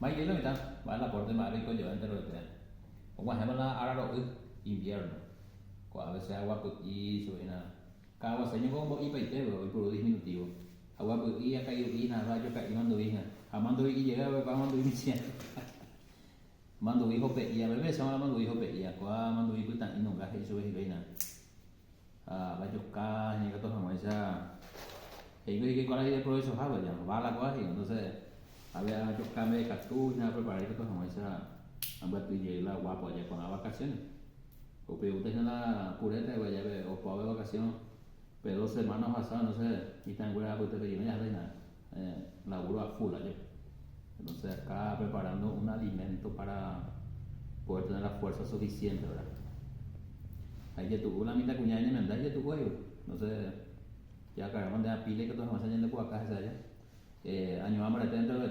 Mai que lo mitad, va la porte más rico yo entero de tren. O cuando la ahora lo invierno. A veces agua pues y subina. Cada vez año como y paite pero por disminutivo. Agua pues y acá y nada, yo acá y mando hija. Amando y llegaba para mando y mando hijo pe y a veces se llama mando hijo pe y a cuál mando hijo tan y no gaje y sube y veina. Va a chocar ni que todo como esa. Y que con la idea de progreso Harvard ya va a la cual y entonces había yo cambié de cartucho preparé que todo como esa ambas tu y la guapo ya con las vacaciones o pero usted en la pureta y vaya o para vacaciones pero 2 semanas pasadas no sé y tan buena pues te llevé ya reina laburo a full allá entonces acá preparando un alimento para poder tener la fuerza suficiente verdad ahí ya tuvo una mitad cuñada y me anda ya tu cuello no sé ya cargaban de la pila que todos nos enseñan de por acá allá año hambre dentro de